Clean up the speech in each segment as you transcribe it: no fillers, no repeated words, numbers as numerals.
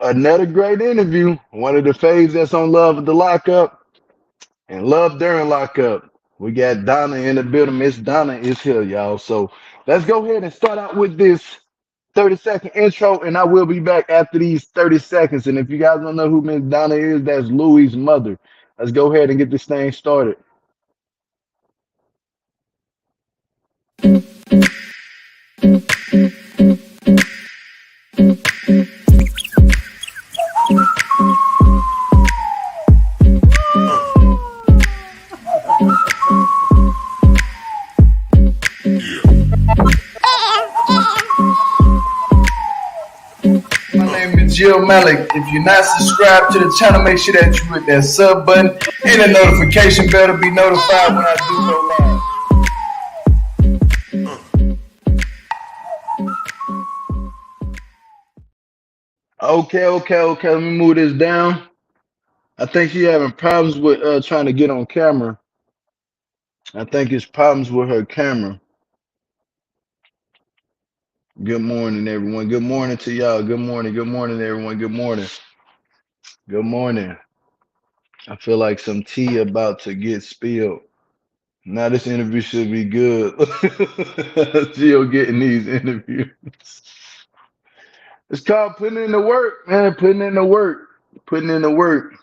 Another great interview. One of the faves that's on Love at the Lockup and Love During Lockup. We got Donna in the building. Miss Donna is here, y'all. So let's go ahead and start out with this 30-second intro, and I will be back after these 30 seconds. And if you guys don't know who Miss Donna is, that's Louie's mother. Let's go ahead and get this thing started. My name is Jill Malik. If you're not subscribed to the channel, make sure that you hit that sub button and the notification bell to be notified when I do go live. Okay. Let me move this down. I think she having problems with trying to get on camera. I think it's problems with her camera. Good morning, everyone. Good morning to y'all. Good morning. Good morning, everyone. Good morning. Good morning. I feel like some tea about to get spilled. Now this interview should be good. Jill getting these interviews. It's called putting in the work, man. Putting in the work. Putting in the work.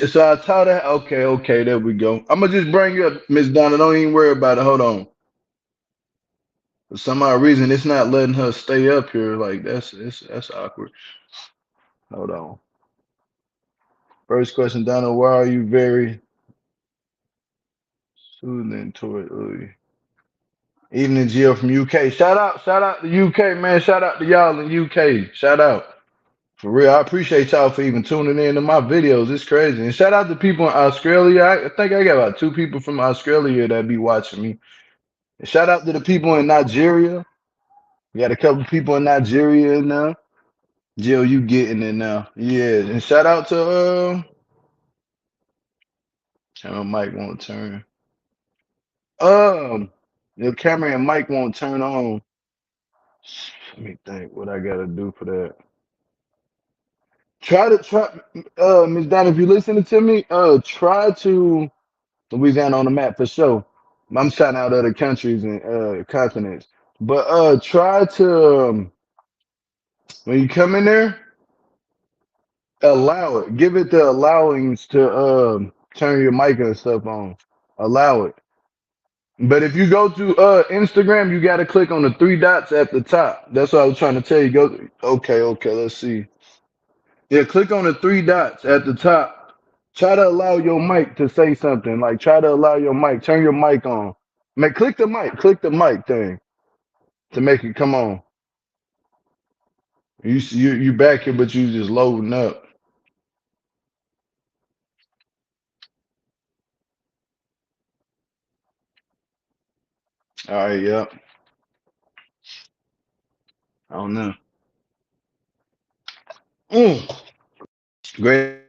So I taught her. Okay, there we go. I'm gonna just bring you up, Miss Donna. Don't even worry about it. Hold on. For some odd reason, it's not letting her stay up here. Like that's awkward. Hold on. First question, Donna. Why are you very soothing toward Louie? Evening, Jill from UK. Shout out to UK, man. Shout out to y'all in UK. Shout out. For real, I appreciate y'all for even tuning in to my videos. It's crazy. And shout out to people in Australia. I think I got about two people from Australia that be watching me. And shout out to the people in Nigeria. We got a couple people in Nigeria in now. Jill, you getting it now. Yeah. And shout out to camera mic won't turn. Um your camera and mic won't turn on. Let me think what I gotta do for that. Try Miss Donna, if you're listening to me, try to Louisiana on the map for sure. I'm shouting out other countries and continents. But try to when you come in there, allow it. Give it the allowings to turn your mic and stuff on. Allow it. But if you go to Instagram, you gotta click on the three dots at the top. That's what I was trying to tell you. Go okay, let's see. Yeah, click on the three dots at the top. Try to allow your mic to say something. Like try to allow your mic, turn your mic on. Click the mic thing to make it come on. You back here, but you just loading up. All right, yep. I don't know. Mm, great.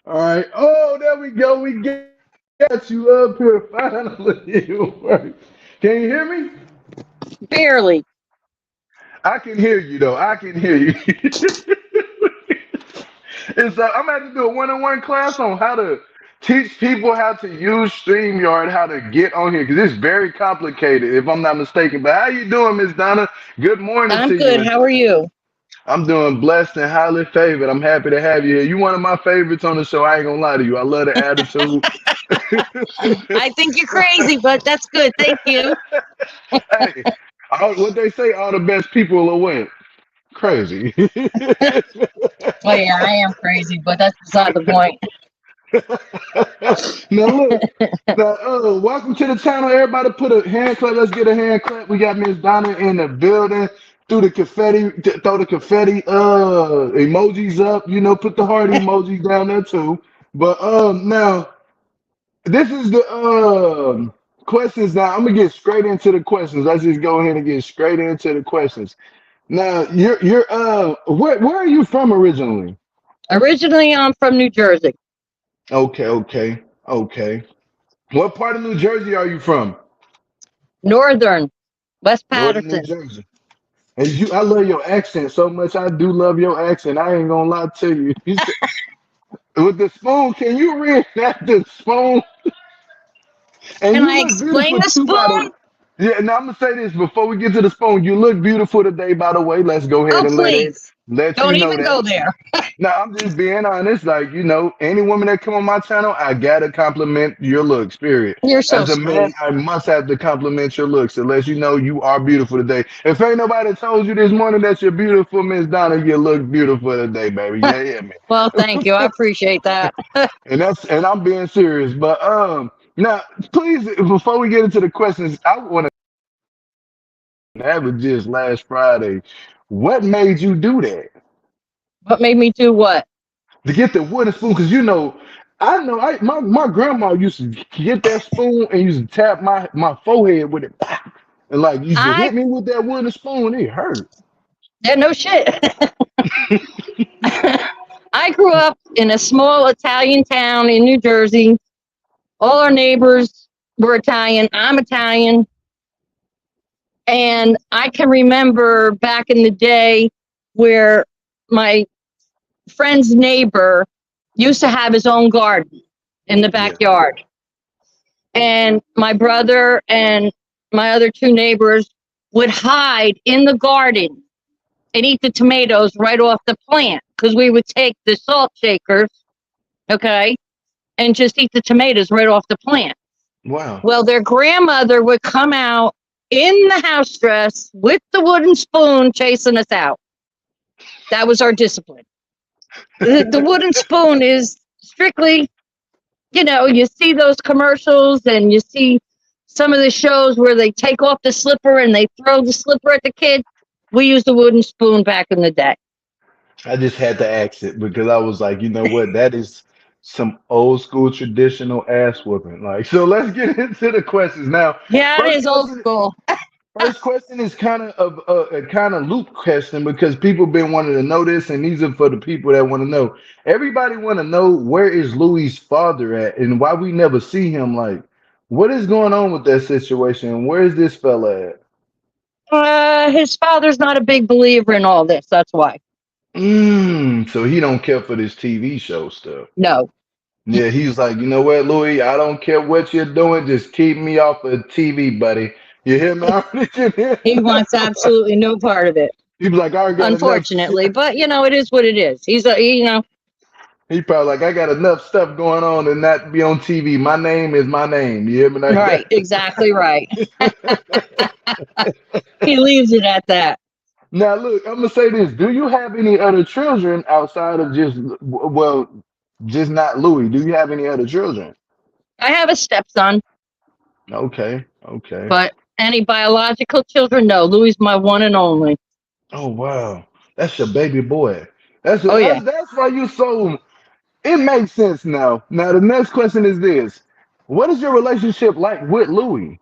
All right. Oh, there we go. We got you up here finally. It worked. Can you hear me? Barely. I can hear you though. I can hear you. It's I'm about to do a one-on-one class on how to teach people how to use StreamYard, how to get on here, because it's very complicated, if I'm not mistaken. But how you doing, Miss Donna? Good morning I'm to you. good. How are you? I'm doing blessed and highly favored. I'm happy to have you here. You one of my favorites on the show. I ain't gonna lie to you. I love the attitude. I think you're crazy, but that's good. Thank you. Hey, what they say, all the best people will win. Crazy. Oh yeah, I am crazy, but that's beside the point. Now look, now, welcome to the channel. Everybody put a hand clap. Let's get a hand clap. We got Miss Donna in the building. Through the confetti, throw the confetti emojis up. You know, put the heart emojis down there too. But now this is the questions. Now I'm gonna get straight into the questions. Let's just go ahead and get straight into the questions. Now you're where are you from originally? Originally, I'm from New Jersey, Okay, okay, okay. What part of New Jersey are you from? Northern, West Northern New Patterson. Jersey. And I love your accent so much. I do love your accent. I ain't gonna lie to you. You said, with the spoon, can you reenact the spoon? And Can you I look explain beautiful the too, by the spoon? way. Yeah, now I'm gonna say this before we get to the spoon. You look beautiful today, by the way. Let's go ahead Oh, and please. let you Don't know even that. go there. No, I'm just being honest. Like, any woman that come on my channel, I gotta compliment your looks, period. You're so As a man, sweet. I must have to compliment your looks to let you know you are beautiful today. If ain't nobody told you this morning that you're beautiful, Miss Donna, you look beautiful today, baby. Yeah, yeah, man. Well, thank you. I appreciate that. And I'm being serious. But now please, before we get into the questions, I want to have it just last Friday. What made you do that? What made me do what? To get the wooden spoon, because I know my grandma used to get that spoon and used to tap my forehead with it, and like used to I hit me with that wooden spoon. It hurt. yeah, no shit. I grew up in a small Italian town in New Jersey. All our neighbors were Italian. I'm Italian. And I can remember back in the day where my friend's neighbor used to have his own garden in the Yeah. backyard. And my brother and my other two neighbors would hide in the garden and eat the tomatoes right off the plant because we would take the salt shakers, okay, and just eat the tomatoes right off the plant. Wow. Well, their grandmother would come out in the house dress with the wooden spoon chasing us out. That was our discipline. The wooden spoon is strictly, you see those commercials and you see some of the shows where they take off the slipper and they throw the slipper at the kid. We used the wooden spoon back in the day. I just had to ask it because I was like, you know what? That is some old school traditional ass whooping. Like, so let's get into the questions now. Yeah, it First is old question. school. First question is kind of a kind of loop question because people been wanting to know this, and these are for the people that want to know. Everybody want to know where is Louie's father at, and why we never see him. Like, what is going on with that situation? Where is this fella at? His father's not a big believer in all this. That's why. So he don't care for this TV show stuff. No, Yeah, he's like, you know what, Louis? I don't care what you're doing, just keep me off of TV, buddy. You hear me? I already can hear. he wants absolutely no part of it, He be like, I already got enough. unfortunately. But it is what it is. He probably like, I got enough stuff going on and not be on TV. My name is my name. You hear me like right, that? exactly right. He leaves it at that. Now, look, I'm gonna say this. Do you have any other children outside of just not Louis? Do you have any other children? I have a stepson, Okay, okay. but any biological children? No. Louis my one and only. Oh wow, that's your baby boy. Oh yeah. That's why you so. It makes sense now. Now the next question is this: what is your relationship like with Louis?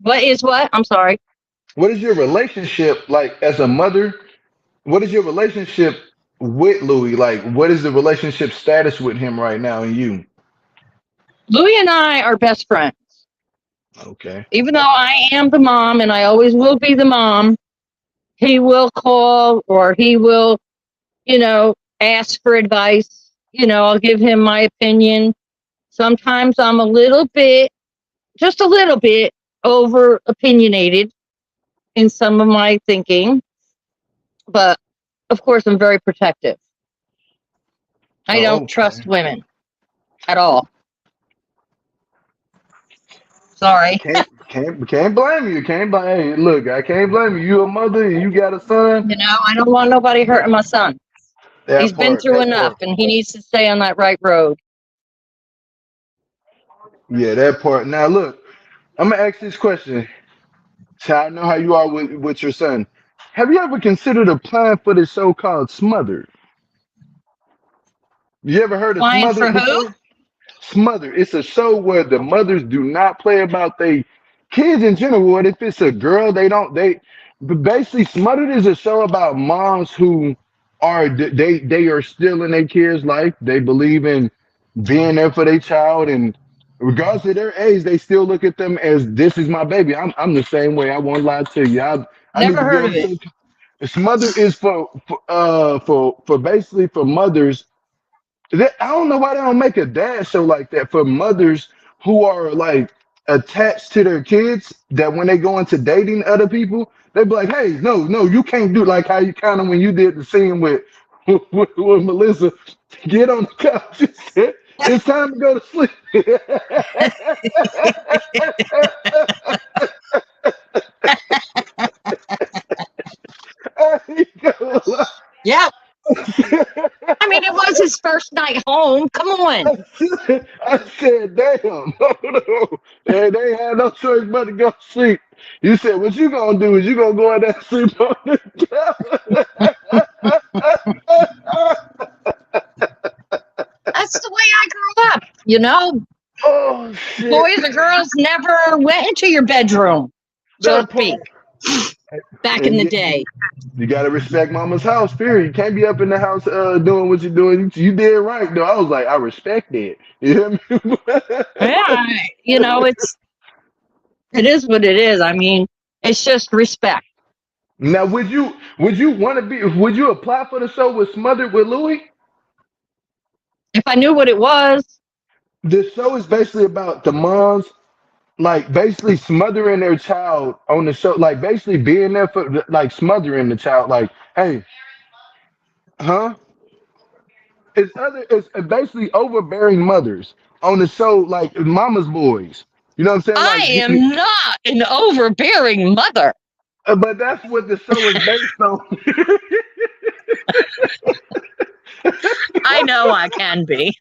What is what? I'm sorry. What is your relationship like as a mother? What is your relationship? with Louie? Like, what is the relationship status with him right now and you? Louie and I are best friends. Okay. Even though I am the mom and I always will be the mom, he will call or he will, ask for advice. I'll give him my opinion. Sometimes I'm just a little bit over opinionated in some of my thinking, but of course I'm very protective. I Oh, don't okay. trust women at all. Sorry. Can't blame you. Can't blame. Hey, look, I can't blame you. You a mother and you got a son. I don't want nobody hurting my son. He's That been part. through That enough part. and he needs to stay on that right road. Yeah, that part. Now look, I'm gonna ask this question. So I know how you are with your son. Have you ever considered applying for the so-called smothered? You ever heard of Applying for smothered who? before? Smothered. It's a show where the mothers do not play about they kids in general. What if it's a girl? They don't. But basically, Smothered is a show about moms who they are still in their kids' life. They believe in being there for their child, and regardless of their age, they still look at them as this is my baby. I'm the same way. I won't lie to you. I need Never to be heard on of the it. show. Smothered is for basically for mothers I don't know why they don't make a dad show like that for mothers who are like attached to their kids. That when they go into dating other people, they be like, "Hey, no, you can't do like how you kind of when you did the scene with with Melissa. Get on the couch. And said, it's time to go to sleep." I ain't gonna lie. Yep. I mean, it was his first night home. Come on. I said, damn, no. They ain't had no choice but to go to sleep. You said, what you gonna do is you gonna go in there and sleep on the That's the way I grew up. Oh shit. Boys or girls never went into your bedroom, so to That speak, part. back in And the you, day. you gotta respect mama's house, period. You can't be up in the house doing what you're doing. You did right though. I was like, I respect it. You hear me? Yeah, it is what it is. I mean, it's just respect. Now would you want to be would you apply for the show with Smothered with Louie? If I knew what it was, The show is basically about the moms like basically smothering their child on the show, like basically being there for like smothering the child, like, hey, huh? It's basically overbearing mothers on the show, like mama's boys. You know what I'm saying? I Like, am not an overbearing mother. but that's what the show is based on. I know I can be.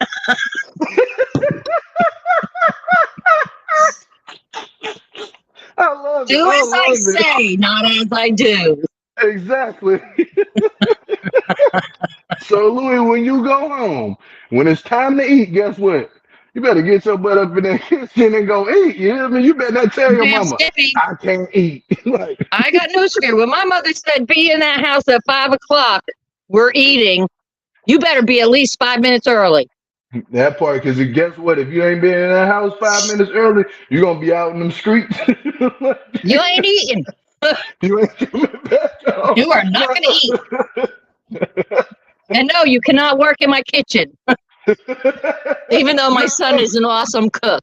I love it. Do I as I love it. say, not as I do. Exactly. So Louis, when you go home, when it's time to eat, guess what? You better get your butt up in that kitchen and go eat. You hear me? You better not tell your Damn mama, Skippy, I can't eat. Like I got news for you. When my mother said, be in that house at 5 o'clock, we're eating, you better be at least 5 minutes early. that part, because guess what? If you ain't been in that house 5 minutes early, you're gonna be out in them streets. You ain't eating. You ain't coming back home. You are not going to eat. And no, you cannot work in my kitchen, even though my son is an awesome cook.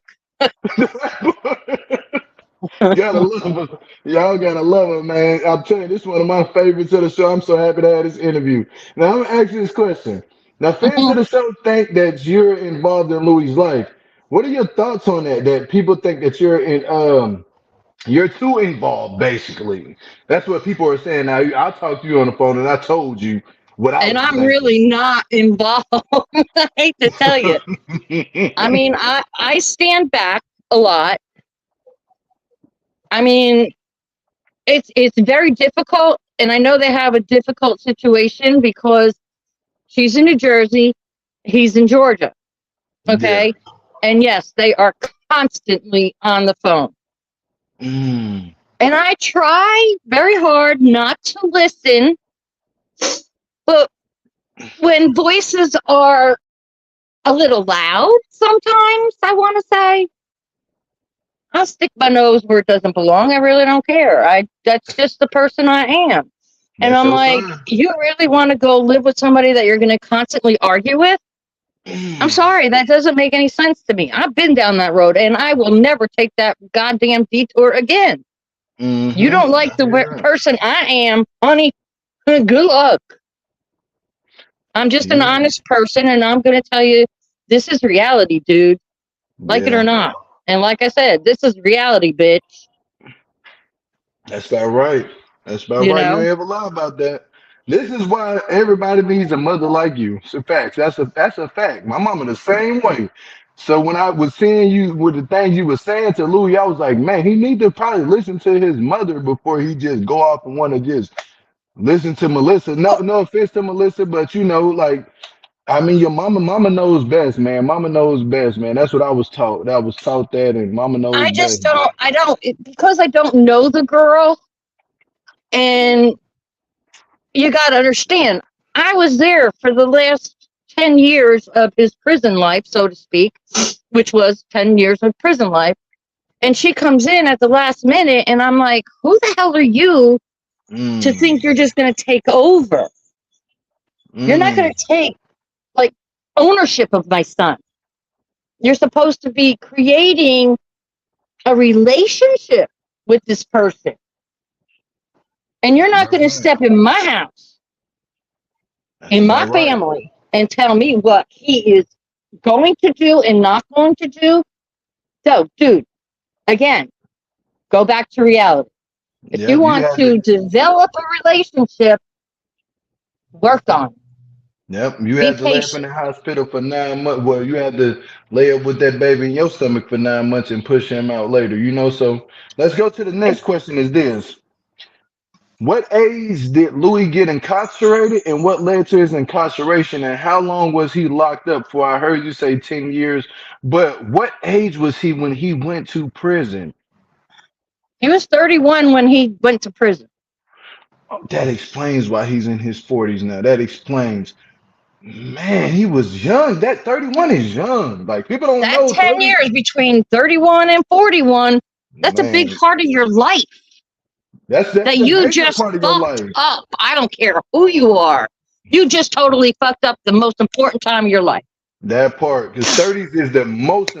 Gotta love her. Y'all gotta love her, man. I'm telling you, this is one of my favorites of the show. I'm so happy to have this interview. Now, I'm gonna ask you this question. Now, fans of the show think that you're involved in Louis' life. What are your thoughts on that? That people think that you're too involved, basically. That's what people are saying. Now, I talked to you on the phone and I told you what I And was I'm thinking. really not involved. I hate to tell you. I mean, I stand back a lot. I mean, it's very difficult, and I know they have a difficult situation because she's in New Jersey, he's in Georgia. Yeah. Okay. And yes, they are constantly on the phone. Mm. And I try very hard not to listen, but when voices are a little loud sometimes, I want to say, I'll stick my nose where it doesn't belong. I really don't care. That's just the person I am. And That's I'm your like, son. you really want to go live with somebody that you're going to constantly argue with? I'm sorry, that doesn't make any sense to me. I've been down that road and I will never take that goddamn detour again. You don't like I the hear that. person I am, honey, good luck. I'm just an Yeah, honest person and I'm going to tell you this is reality, dude, like it or yeah. not. And like I said, this is reality, bitch. That's about right. That's about You right. You know, ain't ever lie about that. This is why everybody needs a mother like you. It's a fact. That's a fact. My mama the same way. So when I was seeing you with the things you were saying to Louie, I was like, man, he need to probably listen to his mother before he just go off and want to just listen to Melissa. No, no offense to Melissa, but you know, like I mean, your mama knows best, man. Mama knows best, man. That's what I was taught. I was taught that, and mama knows I best. just don't, I don't, because I don't know the girl. And you got to understand, I was there for the last 10 years of his prison life, so to speak, which was 10 years of prison life. And she comes in at the last minute, and I'm like, who the hell are you to Mm, think you're just going to take over? You're not going mm, to take like ownership of my son. You're supposed to be creating a relationship with this person. And you're that's not about going to right. step in my house, That's in my about right. family, and tell me what he is going to do and not going to do. So, dude, again, go back to reality. If you Yep, you want had to. to develop a relationship, work on it. Yep, you Be had to lay up in patient. the hospital for 9 months. Well, you had to lay up with that baby in your stomach for 9 months and push him out later. You know. So let's go to the next question. Is this? What age did Louis get incarcerated, and what led to his incarceration, and how long was he locked up for? I heard you say 10 years, but what age was he when he went to prison? He was 31 when he went to prison. Oh, that explains why he's in his 40s now. That explains. Man, he was young. That 31 is young. Like people don't That know 10 30. years between 31 and 41, that's a big Man, part of your life that's that a you major just part of your fucked life. up. I don't care who you are. You just totally fucked up the most important time of your life. That part, because 30s is the most.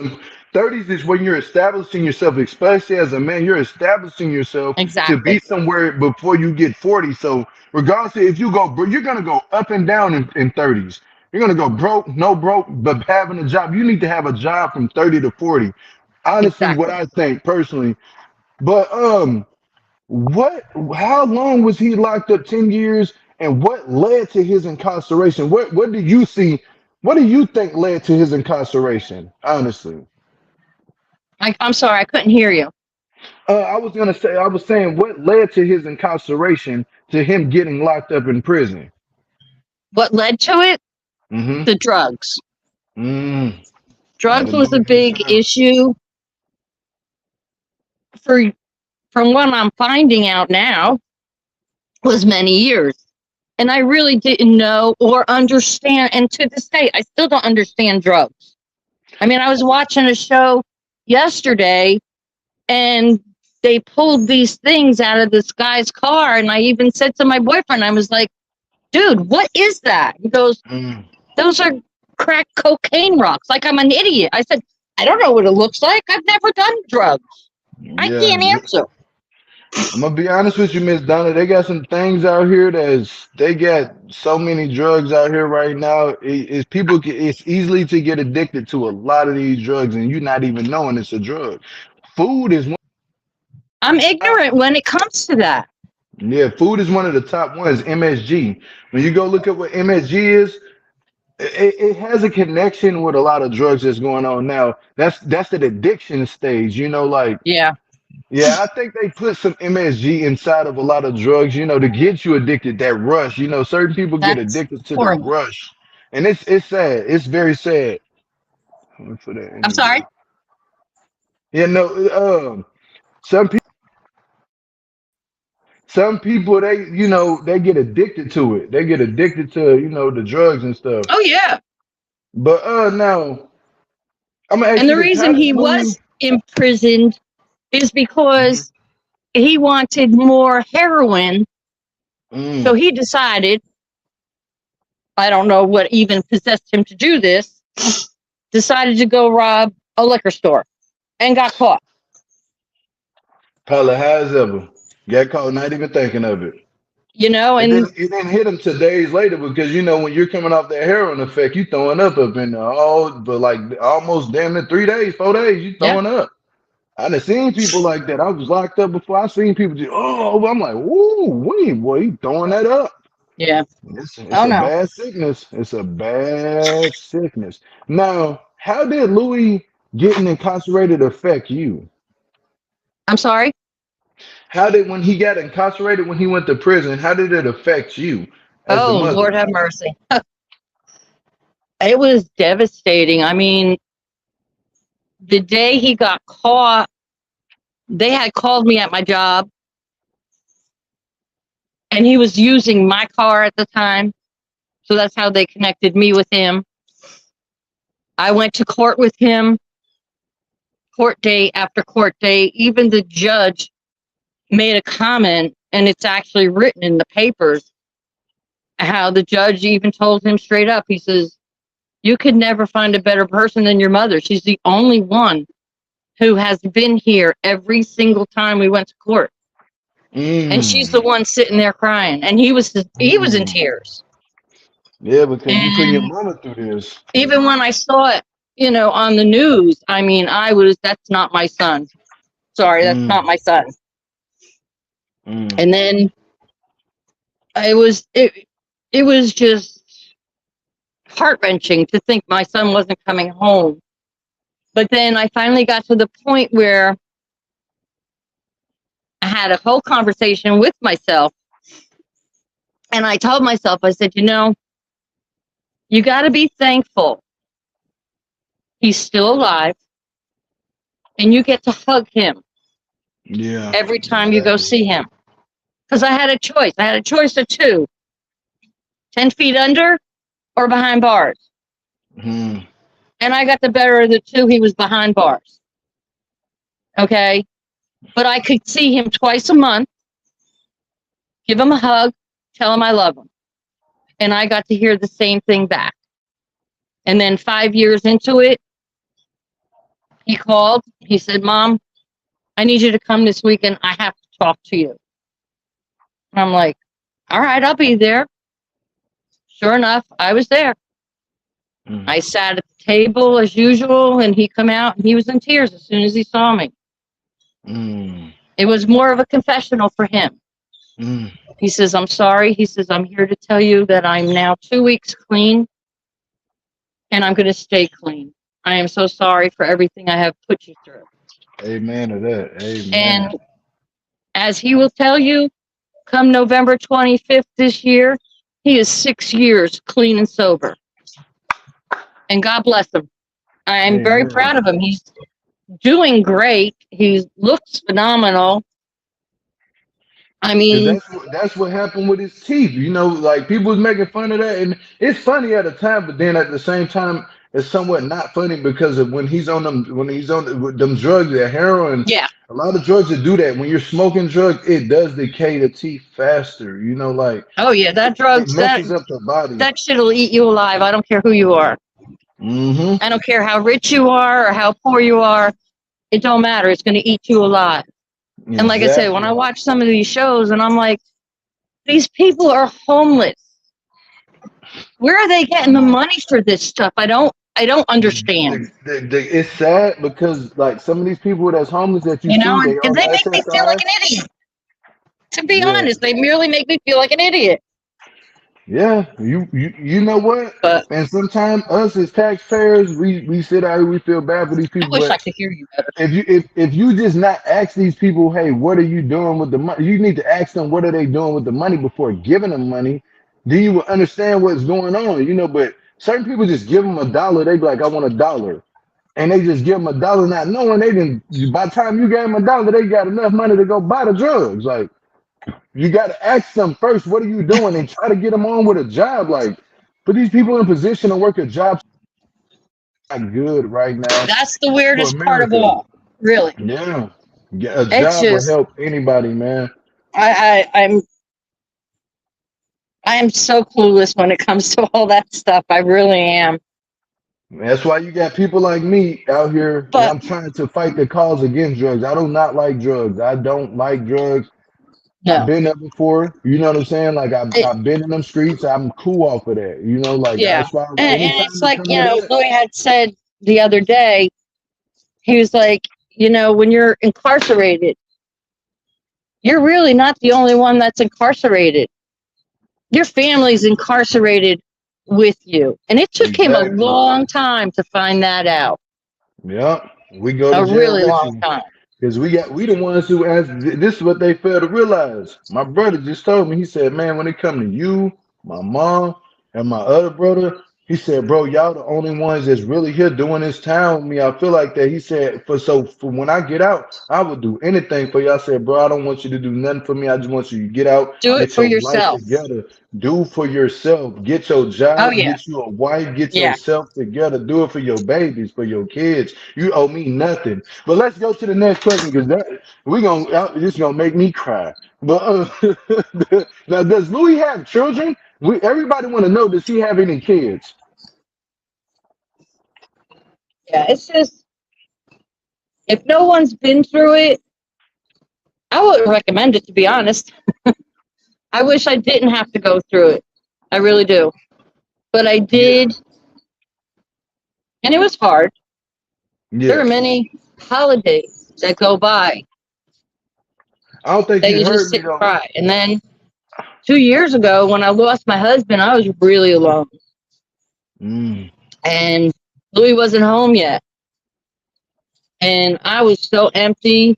30s is when you're establishing yourself, especially as a man. You're establishing yourself to be Exactly. somewhere before you get 40. So regardless, if you go, you're gonna go up and down in 30s. You're gonna go broke, no broke, but having a job. You need to have a job from 30 to 40. Honestly, what Exactly. I think personally. But what? How long was he locked up? 10 years, and what led to his incarceration? What do you see? What do you think led to his incarceration? Honestly, I'm sorry, I couldn't hear you. I was gonna say, I was saying, what led to his incarceration, to him getting locked up in prison? What led to it? Mm-hmm. The drugs. Mm, Drugs that'll do was a it every big time. issue for, from what I'm finding out now, was many years. And I really didn't know or understand. And to this day, I still don't understand drugs. I mean, I was watching a show yesterday and they pulled these things out of this guy's car. And I even said to my boyfriend, I was like, dude, what is that? He goes, Mm, those are crack cocaine rocks. Like I'm an idiot. I said, I don't know what it looks like. I've never done drugs. I yeah, can't answer. I'm gonna be honest with you, Miss Donna. They got some things out here that's they got so many drugs out here right now. It's easily to get addicted to a lot of these drugs, and you're not even knowing it's a drug. Food is one. I'm Top, ignorant when it comes to that. yeah, food is one of the top ones. MSG. When you go look at what MSG is, it has a connection with a lot of drugs that's going on now. That's the addiction stage. You know, like. Yeah, Yeah, I think they put some MSG inside of a lot of drugs, to get you addicted, that rush. Certain people get that's addicted to the horrible. rush. And it's sad. It's very sad. For that I'm interview. sorry. Yeah, no, some people some people they get addicted to it. They get addicted to the drugs and stuff. Oh yeah. But now I'm gonna ask And you the this: reason How did he Louis? was imprisoned is Mhm. because he wanted more heroin. So Mm, he decided, I don't know what even possessed him to do this, decided to go rob a liquor store and got caught. probably high as ever. Got caught, not even thinking of it. And then And it didn't hit him till days later because when you're coming off that heroin effect, you throwing up in there all but like almost damn near 3 days, 4 days, you yeah, throwing up. I done seen people like that. I was locked up before. I seen people just I'm like, woo, wait, boy, he throwing that up. yeah. It's Oh a no. bad sickness. It's a bad sickness. Now, how did Louis getting incarcerated affect you? I'm sorry. How did when he got incarcerated when he went to prison? How did it affect you as the Oh Lord mother? have mercy. It was devastating. I mean, the day he got caught, they had called me at my job and he was using my car at the time. So that's how they connected me with him. I went to court with him, court date after court date. Even the judge made a comment, and it's actually written in the papers, how the judge even told him straight up, he says, you could never find a better person than your mother. She's the only one who has been here every single time we went to court. And she's the Mm, one sitting there crying. And he was in mm. tears. Yeah, because you putting your And mama through this. even when I saw it, on the news, I mean, that's not my son. Sorry, that's Mm, not my son. mm, And then it was just heart-wrenching to think my son wasn't coming home. But then I finally got to the point where I had a whole conversation with myself. And I told myself, I said, you got to be thankful he's still alive and you get to hug him yeah, every time you go exactly. see him. Because I had a choice. I had a choice of two: 10 feet under or behind bars. Mm, And I got the better of the two. He was behind bars. Okay. But I could see him twice a month, give him a hug, tell him I love him. And I got to hear the same thing back. And then 5 years into it, he called. He said, Mom, I need you to come this weekend. I have to talk to you. And I'm like, all right, I'll be there. Sure enough, I was there. mm, I sat at the table as usual, and he come out and he was in tears as soon as he saw me. mm, It was more of a confessional for him. mm, He says, I'm sorry. He says, I'm here to tell you that I'm now 2 weeks clean and I'm going to stay clean. I am so sorry for everything I have put you through. amen to that. Amen. And as he will tell you, come November 25th this year, he is 6 years clean and sober. And God bless him. I am very Amen. proud of him. He's doing great. He looks phenomenal. I Cause mean, that's what happened with his teeth. Like people was making fun of that, and it's funny at the time, but then at the same time, it's somewhat not funny because of when he's on them drugs, that heroin, yeah. a lot of drugs that do that. When you're smoking drugs, it does decay the teeth faster. Like Oh yeah, that it drugs, that messes up the body. that shit'll eat you alive. I don't care who you are. Mm-hmm. I don't care how rich you are or how poor you are. It don't matter. It's going to eat you alive. And like I said, when I Exactly. watch some of these shows and I'm like, these people are homeless. Where are they getting the money for this stuff? I don't understand. It's sad because like some of these people that's homeless that you see, they And on they make me feel like SSI. an idiot. To be Yeah. honest, they merely make me feel like an idiot. Yeah, you know what? But And sometimes us as taxpayers, we sit out here, we feel bad for these I people. wish I But could hear you better. if you just not ask these people, hey, what are you doing with the money? You need to ask them what are they doing with the money before giving them money. Then you will understand what's going on. But certain people just give them $1. They be like, I want $1. And they just give them $1, not knowing they didn't. By the time you gave them $1, they got enough money to go buy the drugs. Like, You got to ask them first, what are you doing, and try to get them on with a job. Like, put these people in position to work a job. Not good right now That's the for weirdest part of America. all. Really, Yeah, yeah, a it's job will just help anybody, man. I am so clueless when it comes to all that stuff. I really am. That's why you got people like me out here, and But I'm trying to fight the cause against drugs. I do not like drugs. I don't like drugs. I've no, been there before. You know what I'm saying? Like it, I've been in them streets. I'm cool off of that. You know, like yeah, that's why and anytime it's it like come to that, Louis had said the other day. He was like, when you're incarcerated, you're really not the only one that's incarcerated. Your family's incarcerated with you. And it took him a exactly. long time to find that out. Yeah, we go to A jail really with long you. time. Because we the ones who asked. This is what they fail to realize. My brother just told me. He said, "Man, when it come to you, my mom, and my other brother, he said, bro, y'all the only ones that's really here doing this time with me. I feel like that." He said, for when I get out, I would do anything for you." I said, "Bro, I don't want you to do nothing for me. I just want you to get out, Do it get for your life yourself. together, do for yourself, get your Oh, job, yeah. get you a wife, get Yeah. yourself together, do it for your babies, for your kids. You owe me nothing." But let's go to the next question because that this is gonna make me cry. But now, does Louis have children? Everybody want to know, does he have any kids? Yeah. It's just, if no one's been through it, I wouldn't recommend it, to be honest. I wish I didn't have to go through it. I really do. But I Yeah, did, and it was hard. There yeah. are many holidays that go by I don't think that you you just heard me sit and though. cry. And then 2 years ago, when I lost my husband, I was really alone. Mm, And Louis wasn't home yet. And I was so empty.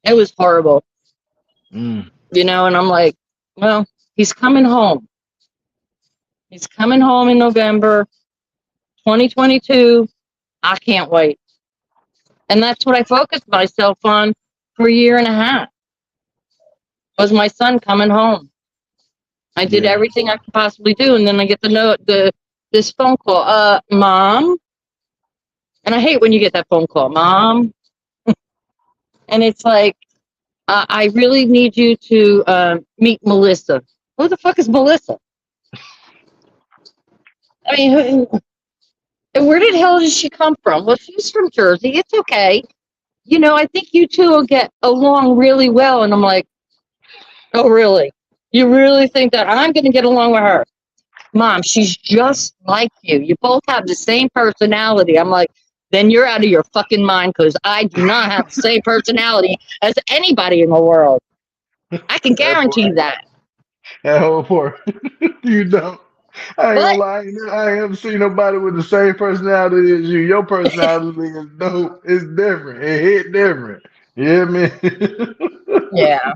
It was horrible, mm. and I'm like, well, he's coming home. He's coming home in November 2022. I can't wait. And that's what I focused myself on for a year and a half, was my son coming home. I did Yeah. everything I could possibly do. And then I get this phone call, Mom. And I hate when you get that phone call, Mom. And it's like, I really need you to meet Melissa. Who the fuck is Melissa? I mean, where the hell did she come from? Well, she's from Jersey. It's okay. I think you two will get along really well. And I'm like, oh, really? You really think that I'm going to get along with her? Mom, she's just like you. You both have the same personality. I'm like, then you're out of your fucking mind, because I do not have the same personality as anybody in the world. I can That guarantee part. that. That whole part. You don't. I ain't gonna But lie. I ain't ever seen nobody with the same personality as you. Your personality is dope. It's different. It hit different. Yeah, man. yeah,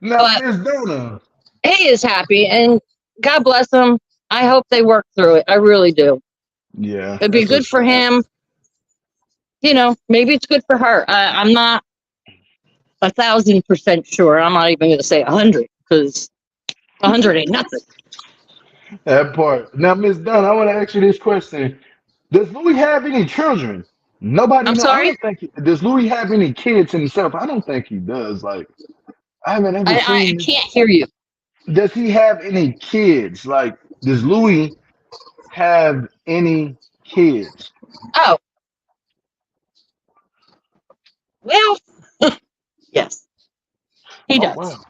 Now, but Miss Donna. he is happy, and God bless him. I hope they work through it. I really do. Yeah, It'd be that's a good for fact. him. Maybe it's good for her. I'm not 1,000% sure. I'm not even going to say 100, because 100 ain't nothing. That part. Now, Miss Dunn, I want to ask you this question. Does Louis have any children? Nobody I'm know. I sorry. don't think does Louis have any kids himself? I don't think he does. Like, I haven't ever I seen this. can't hear you. Does he have any kids? Like, does Louis have any kids? Oh, well, yes, he Oh does. wow.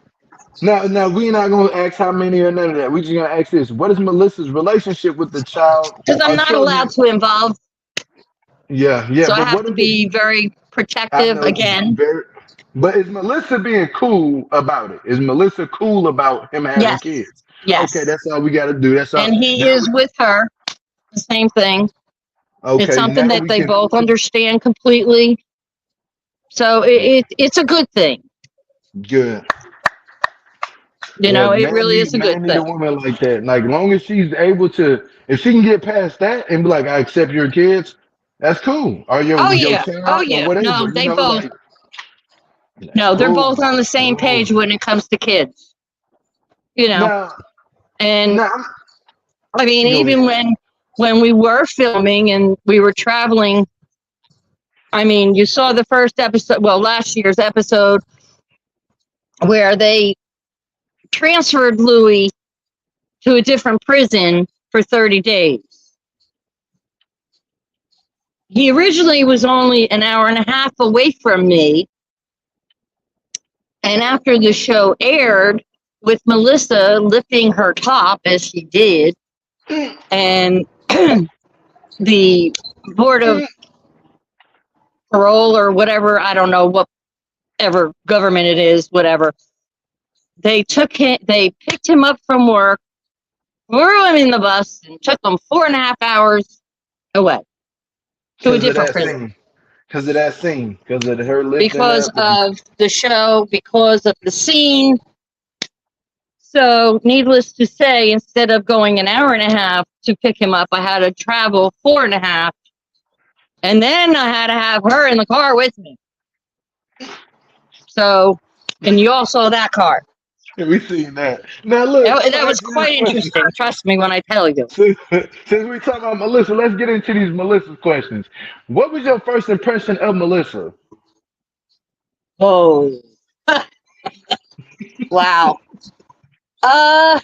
Now we're not gonna ask how many or none of that. We're just gonna ask this. What is Melissa's relationship with the child? Because I'm not Until allowed now. to involve, Yeah, yeah. so I But have what to is it? be very I protective know again. very, but is Melissa being cool about it? Is Melissa cool about him having Yes, kids? Okay, yes. that's all we got to do. That's all. And he Now, is with her, the same thing. It's okay, something now that we they can. both understand completely. So it's a good thing. Good. Yeah, It really is a good man need thing. a woman like that. Like, long as she's able to, if she can get past that and be like, I accept your kids, that's cool. Or Oh your yeah. Oh child or yeah. whatever. No, You they know, both. like No, they're Oh, both on the same oh. page when it comes to kids. You know, Now, and now, I mean, go even ahead. when we were filming and we were traveling, I mean, you saw the first episode, well, last year's episode, where they transferred Louie to a different prison for 30 days. He originally was only an hour and a half away from me. And after the show aired, with Melissa lifting her top as she did, and the board of parole or whatever, I don't know, whatever government it is, whatever, they picked him up from work, threw him in the bus, and took him 4.5 hours away to a Because of different that prison. scene. Because of that scene. Because of her lifting Because up. of the show, because of the scene. So, needless to say, instead of going an hour and a half to pick him up, I had to travel 4.5, and then I had to have her in the car with me. So, and you all saw that car. We seen that. Now look, I'm That gonna was ask you this quite question. interesting. Trust me when I tell you. Since we talking about Melissa, let's get into these Melissa questions. What was your first impression of Melissa? Oh, wow. Uh,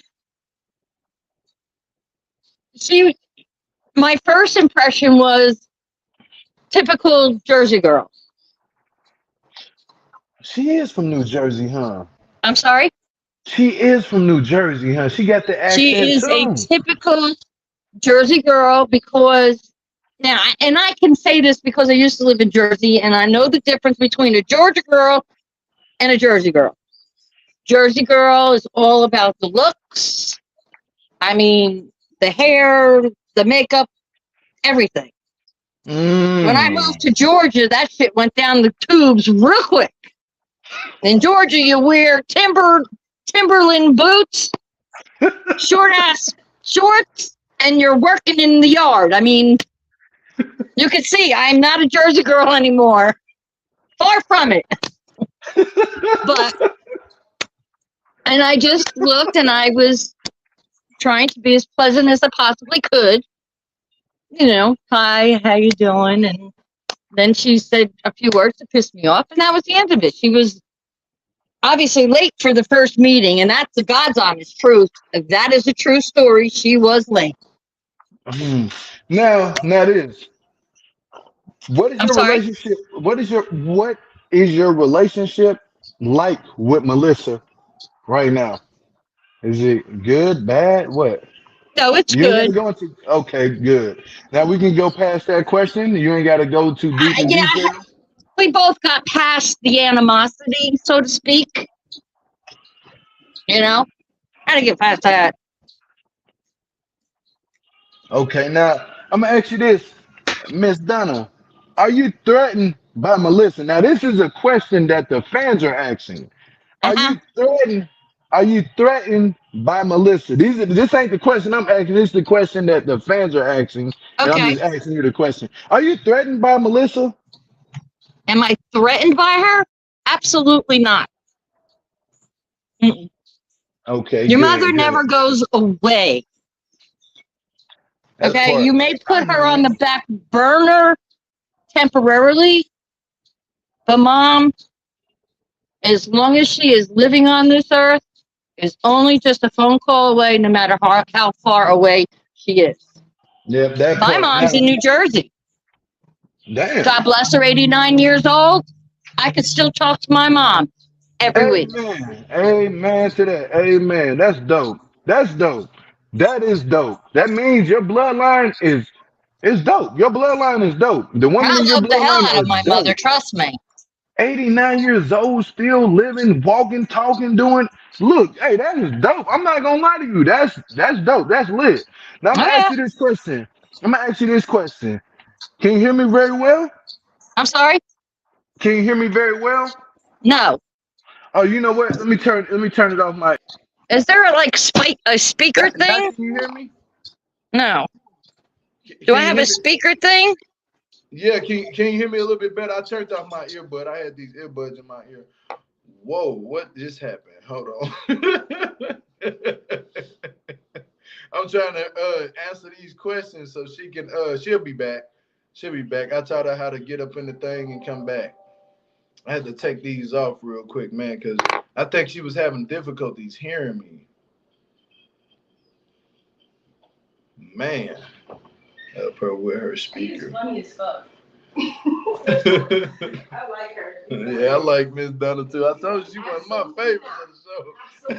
my first impression was typical Jersey girl. She is from New Jersey, huh? I'm sorry? She is from New Jersey, huh? She got the She accent is a too. typical Jersey girl because now, and I can say this because I used to live in Jersey and I know the difference between a Georgia girl and a Jersey girl. Jersey girl is all about the looks. I mean, the hair, the makeup, everything. When I moved to Mm. Georgia, that shit went down the tubes real quick. In Georgia, you wear Timberland boots, short ass shorts, and you're working in the yard. I mean, you can see I'm not a Jersey girl anymore. Far from it. But, and I just looked and I was trying to be as pleasant as I possibly could. You know, hi, how you doing? And then she said a few words that pissed me off, and that was the end of it. She was obviously late for the first meeting, and that's the God's honest truth. If that is a true story, she was late. Mm. Now this. What is I'm your sorry. relationship? What is your relationship like with Melissa right now? Is it good, bad, what? No, it's You ain't got good. to go into. Okay, good. Now we can go past that question. You ain't got to go too deep in Yeah, detail. we both got past the animosity, so to speak. You know, how to get past that. Okay, now I'm gonna ask you this, Miss Donna. Are you threatened by Melissa? Now this is a question that the fans are asking. Are Uh-huh. you threatened? Are you threatened by Melissa? This ain't the question I'm asking. This is the question that the fans are asking, and I'm Okay. just asking you the question. Are you threatened by Melissa? Am I threatened by her? Absolutely not. Mm-mm. Okay, Your mother good, never good. goes away. That Okay. You part. may I put her on know. the back burner temporarily, but mom, as long as she is living on this earth, is only just a phone call away, no matter how far away she is. Yeah, that My part. mom's Now, in New Jersey. damn. God bless her, 89 years old. I could still talk to my mom every week. Amen. Amen to that. Amen. That's dope. That's dope. That is dope. That means your bloodline is dope. Your bloodline is dope. The women I in your love the hell bloodline out are of my mother, dope. trust me. 89 years old, still living, walking, talking, doing. Look, hey, that is dope. I'm not gonna lie to you. That's dope. That's lit. Now I'm Oh, gonna ask yeah. you this question. I'm gonna ask you this question. Can you hear me very well? I'm sorry? Can you hear me very well? No. Oh, you know what? Let me turn it off my. Is there a speaker Now thing? can you hear me? No. Do Can I you have hear a me? speaker thing? Yeah, can you hear me a little bit better? I turned off my earbud. I had these earbuds in my ear. Whoa, what just happened? Hold on. I'm trying to answer these questions so she can she'll be back. She'll be back. I taught her how to get up in the thing and come back. I had to take these off real quick, man, because I think she was having difficulties hearing me. Man, help her with her speaker. She's funny as fuck. I like her. Yeah, I like Miss Donna too. I told you she one of my favorites of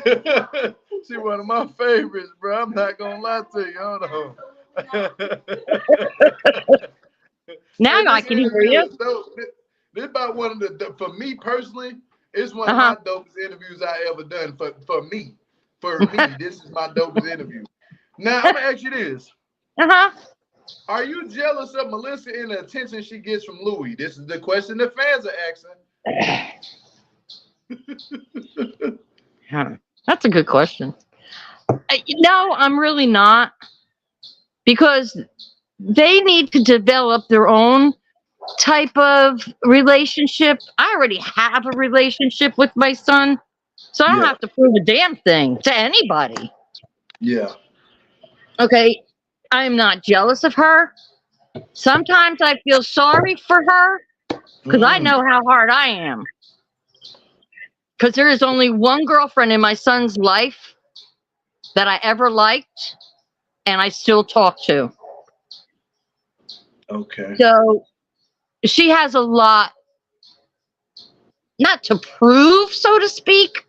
the show. She one of my favorites, bro. I'm not gonna lie to you. Hold on. Now I can hear you. This about one of the for me personally, it's one of my dopest interviews I ever done for me. For me, this is my dopest interview. Now I'm gonna ask you this. Are you jealous of Melissa and the attention she gets from Louie? This is the question the fans are asking. That's a good question. No, I'm really not, because they need to develop their own type of relationship. I already have a relationship with my son, so I don't have to prove a damn thing to anybody. Yeah. Okay, I'm not jealous of her. Sometimes I feel sorry for her because I know how hard I am. Because there is only one girlfriend in my son's life that I ever liked, and I still talk to. Okay. So she has a lot, not to prove, so to speak.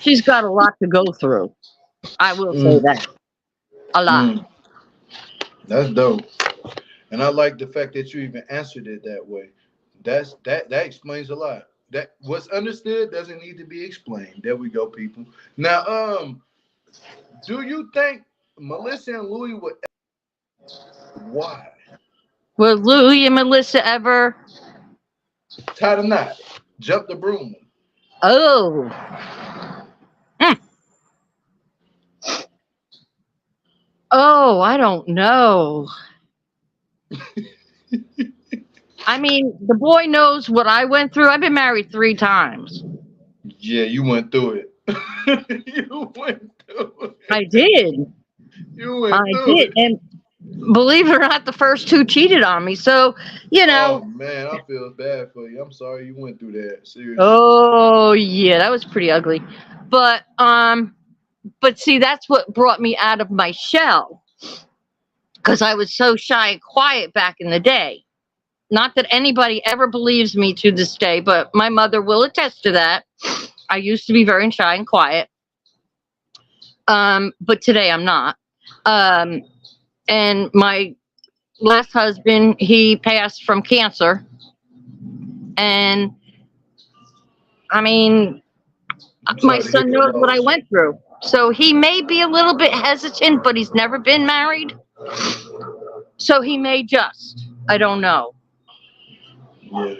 She's got a lot to go through. I will say that. A lot. That's dope. And I like the fact that you even answered it that way. That explains a lot. That what's understood doesn't need to be explained. There we go, people. Now, do you think Melissa and Louie would? Why? Will Louie and Melissa ever tie the knot, jump the broom? Oh. Oh, I don't know. I mean, the boy knows what I went through. I've been married 3 times. Yeah, you went through it. You went through it. I did. You went through it. And believe it or not, the first 2 cheated on me. So, you know. Oh, man, I feel bad for you. I'm sorry you went through that. Seriously. Oh, yeah, that was pretty ugly. But see, that's what brought me out of my shell. Because I was so shy and quiet back in the day. Not that anybody ever believes me to this day, but my mother will attest to that. I used to be very shy and quiet. But today I'm not. And my last husband, he passed from cancer. And I mean, my son knows what I went through. So he may be a little bit hesitant, but he's never been married. So he may just. I don't know. Yeah.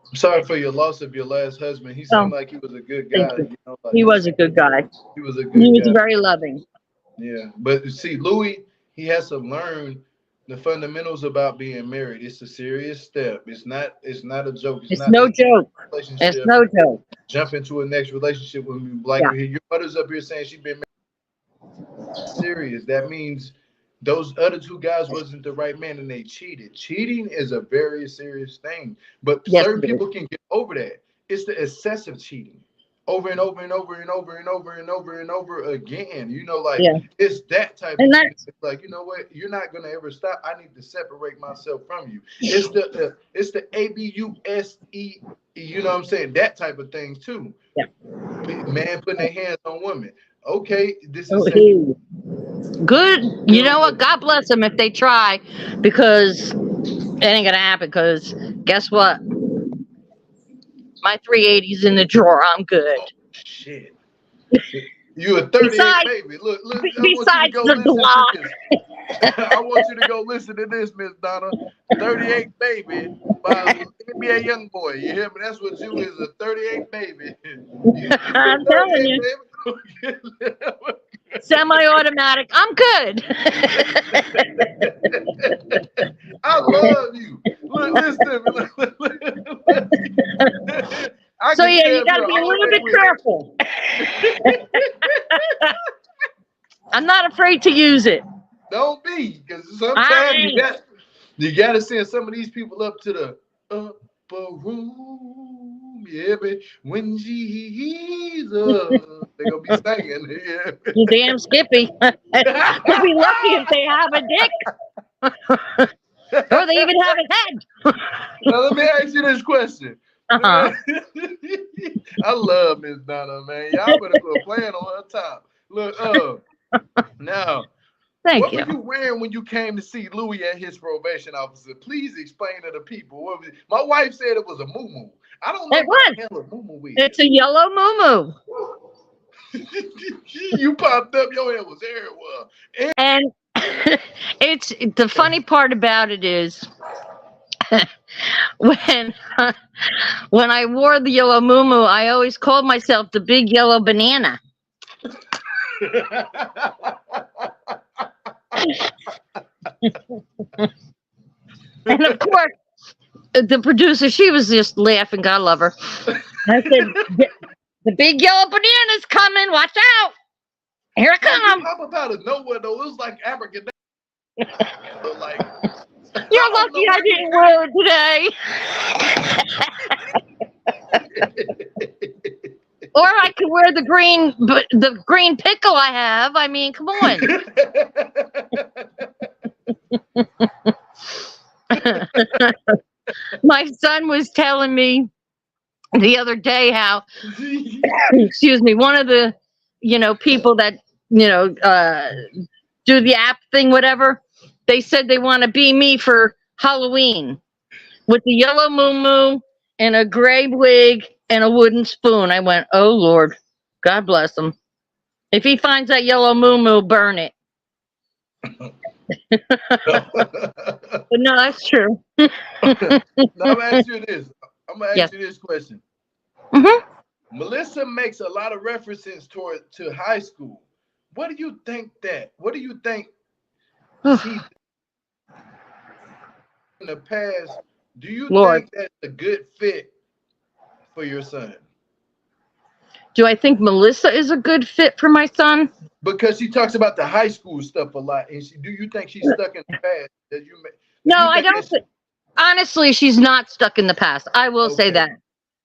I'm sorry for your loss of your last husband. He seemed like he was a good guy. You know, like, he was a good guy. He was a good guy. He was very loving. Yeah. But see, Louie, he has to learn the fundamentals about being married. It's a serious step. It's not a joke. It's not no joke. It's no joke. Jump into a next relationship with me. Like your mother's up here saying she's been married. Serious. That means those other 2 guys wasn't the right man and they cheated. Cheating is a very serious thing. But certain people can get over that. It's the excessive cheating. Over and over and over and over and over and over and over again. You know, like it's that type of thing. It's like, you know what? You're not gonna ever stop. I need to separate myself from you. It's the ABUSE, you know what I'm saying? That type of thing too. Yeah. Man putting their hands on women. Okay, this is good. You know what? God bless them if they try, because it ain't gonna happen. Because guess what? My 380's in the drawer. I'm good. Oh, shit. You a 38 baby. Look. Besides the block. I want you to go listen to this, Miss Donna. 38 baby by NBA young boy. You hear me? That's what you is, a 38 baby. I'm telling you. Semi-automatic. I'm good. I love you. Look, listen to me. I So can yeah, you tell got to you're be a little already bit with careful. I'm not afraid to use it. Don't be, because I sometimes ain't. you got to send some of these people up to the upper room. Yeah, but when Jesus, they're gonna be singing. Yeah. You damn Skippy. You'll be lucky if they have a dick or they even have a head. Now let me ask you this question. Uh-huh. I love Miss Donna, man. Y'all better quit playing on her top. Look, now, Thank what were you. you wearing when you came to see Louie at his probation officer? Please explain to the people. What was it? My wife said it was a moo-moo. I don't know It what was. the hell a moo-moo is. It's a yellow moo-moo. You popped up, your head was everywhere. And it's the funny part about it is when when I wore the yellow moo-moo, I always called myself the big yellow banana. And of course, the producer, she was just laughing. God love her. I said, the big yellow banana's coming. Watch out. Here it How you comes. pop up out of nowhere though? It was like abracadabra. Like I You're don't lucky know I where you didn't wear it today. Or I could wear the green pickle I have. I mean, come on. My son was telling me the other day how, excuse me, one of the, people that, do the app thing, whatever, they said they want to be me for Halloween with the yellow moo and a gray wig and a wooden spoon. I went, oh Lord, God bless him. If he finds that yellow moo, burn it. But no, that's true. Now I'm gonna ask you this. I'm gonna Yes. ask you this question. Mm-hmm. Melissa makes a lot of references to high school. What do you think that? What do you think she did in the past? Do you Lord, think that's a good fit for your son? do I think Melissa is a good fit for my son? Because she talks about the high school stuff a lot, and do you think she's stuck in the past? Do No, you I think don't. that? Honestly, she's not stuck in the past. I will say Okay, that.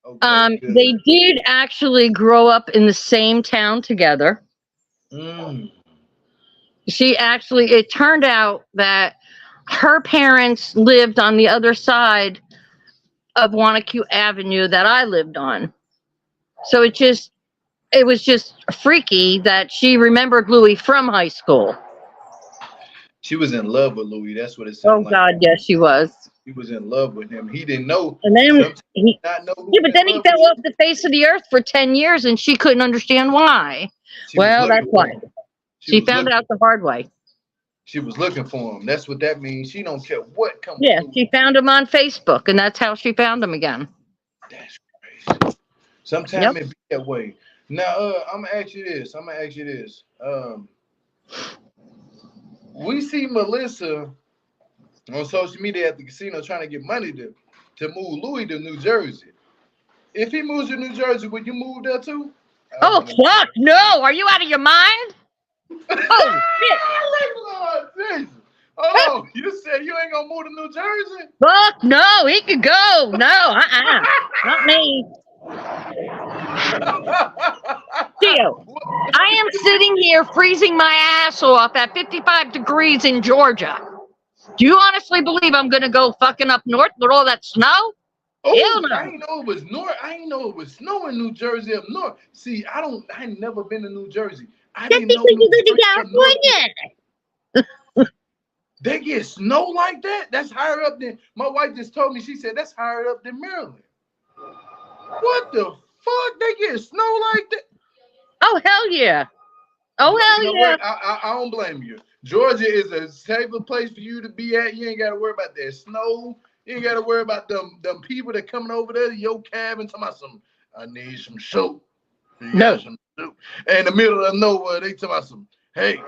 okay, They good. did actually grow up in the same town together. Mm. It turned out that her parents lived on the other side of Wanacue Avenue that I lived on. So it was just freaky that she remembered Louie from high school. She was in love with Louis. That's what it Oh sounded like. God, yes, she was. He was in love with him. He didn't know. And then Sometimes he, not know who's yeah, but in then he love fell with off you. the face of the earth for 10 years and she couldn't understand why. She was Well, that's looking for why. him. She She was found looking. out the hard way. She was looking for him. That's what that means. She don't care what come with Yeah, Louis. she found him on Facebook, and that's how she found him again. That's crazy. Sometimes Yep. it be that way. Now, I'm gonna ask you this. We see Melissa on social media at the casino trying to get money to move Louis to New Jersey. If he moves to New Jersey, would you move there too? I Oh, want to. fuck, no. Are you out of your mind? Oh, shit. Lord Jesus. Hold on. You said you ain't gonna move to New Jersey? Fuck, no. He could go. No, not me. Theo, I am sitting here freezing my ass off at 55 degrees in Georgia. Do you honestly believe I'm going to go fucking up north with all that snow? Hell Oh, I no. ain't know it was north. I ain't know it was snow in New Jersey up north. See, I ain't never been to New Jersey. I That's didn't know because you New live in Jersey up north. California. They get snow like that? That's higher up than my wife just told me. She said that's higher up than Maryland. What the fuck? They get snow like that? Oh, hell yeah. Oh, You hell know yeah. what? I don't blame you. Georgia is a safer place for you to be at. You ain't got to worry about that snow. You ain't got to worry about them people that coming over there to your cabin talking about I need some soup. You got some soup. And in the middle of nowhere, they talking about hey,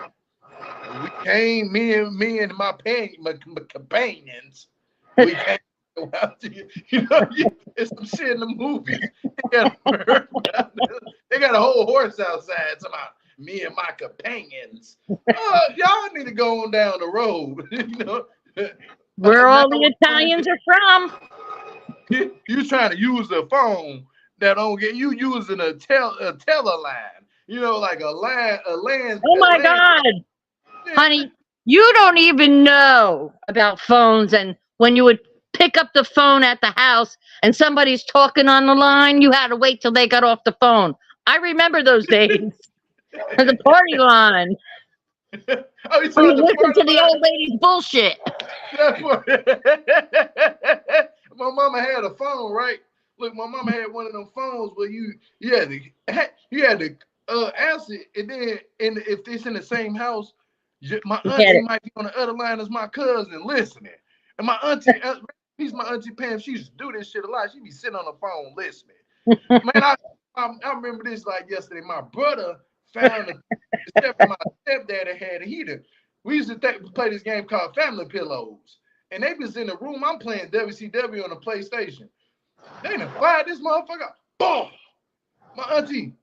we came, me and my companions, we came You know, it's some shit in the movies. They got a whole horse outside. Somehow, me and my companions. Y'all need to go on down the road. You know, where all the Italians are from. You trying to use the phone that don't get you using a teleline. You know, like a land. Oh my God, honey, you don't even know about phones. And when you would pick up the phone at the house and somebody's talking on the line, you had to wait till they got off the phone. I remember those days. The party line. Oh, you listen to the old lady's bullshit. That's what. My mama had a phone, right? Look, my mama had one of them phones where you had to answer it, and then if it's in the same house, my auntie might be on the other line as my cousin listening, and my auntie, he's my auntie Pam. She used to do this shit a lot. She be sitting on the phone listening. Man, I remember this like yesterday. My brother found my stepdad had a heater. We used to play this game called Family Pillows, and they was in the room. I'm playing WCW on the PlayStation. They done fired this motherfucker. Boom! My auntie,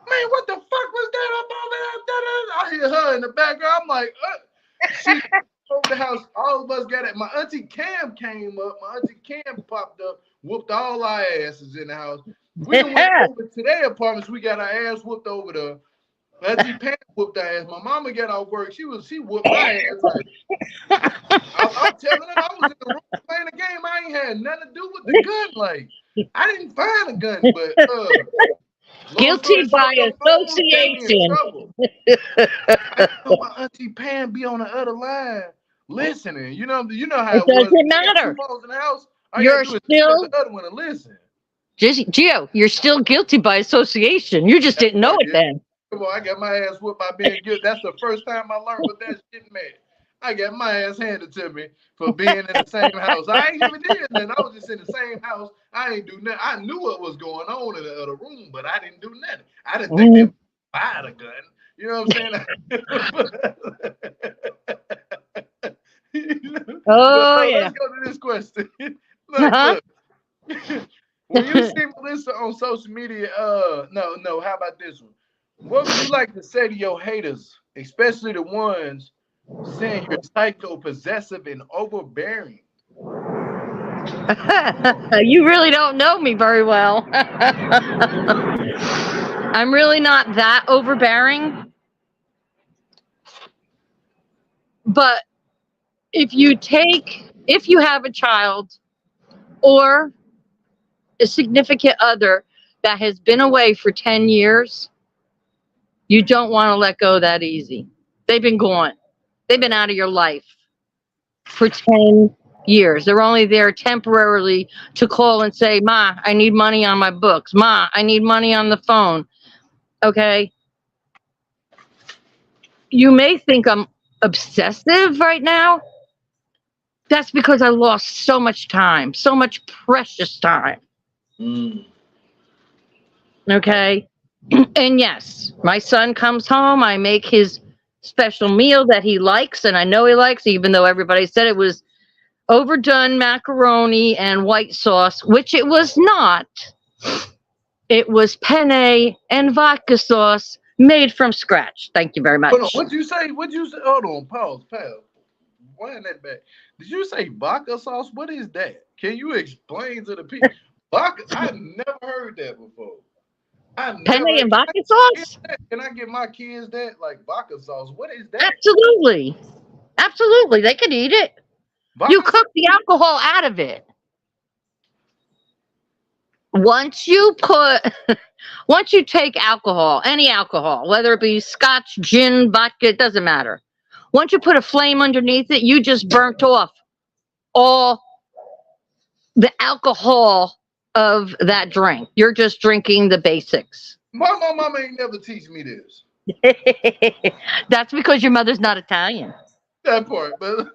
man, what the fuck was that up over there? I hear her in the background. I'm like, she over the house. All of us got it. My auntie Cam came up. My auntie Cam popped up, whooped all our asses in the house. We went over to their apartments. We got our ass whooped over there. Auntie Pam whooped her ass. My mama got off work. She whooped my ass. Like, I'm telling her, I was in the room playing a game. I ain't had nothing to do with the gun. Like, I didn't find a gun, but guilty by association. I know my auntie Pam be on the other line listening. You know how it doesn't matter. In the house, you're still the other one to listen. Gio, you're still guilty by association. You just didn't know it then. Come on, I got my ass whooped by being guilty. That's the first time I learned what that shit meant. I got my ass handed to me for being in the same house. I ain't even did nothing. I was just in the same house. I ain't do nothing. I knew what was going on in the other room, but I didn't do nothing. I didn't think they fired a gun. You know what I'm saying? Let's go to this question. Look. When you see Melissa on social media, no, how about this one? What would you like to say to your haters, especially the ones saying you're psycho, possessive, and overbearing? You really don't know me very well. I'm really not that overbearing. But if you have a child or a significant other that has been away for 10 years, you don't want to let go that easy. They've been gone. They've been out of your life for 10 years. They're only there temporarily to call and say, Ma, I need money on my books. Ma, I need money on the phone. Okay? You may think I'm obsessive right now. That's because I lost so much time, so much precious time. Okay? And yes, my son comes home. I make his special meal that he likes, and I know he likes, even though everybody said it was overdone macaroni and white sauce, which it was not. It was penne and vodka sauce made from scratch. Thank you very much. Hold on, what'd you say? Hold on, pause, pal. Wind that back. Did you say vodka sauce? What is that? Can you explain to the people? Vodka, I've never heard that before. Penne and vodka sauce? Can I give my kids that? Like vodka sauce? What is that? Absolutely. Absolutely. They can eat it. You cook the alcohol out of it. Once you take alcohol, any alcohol, whether it be scotch, gin, vodka, it doesn't matter. Once you put a flame underneath it, you just burnt off all the alcohol of that drink. You're just drinking the basics. My mama ain't never teach me this. That's because your mother's not Italian. That part, but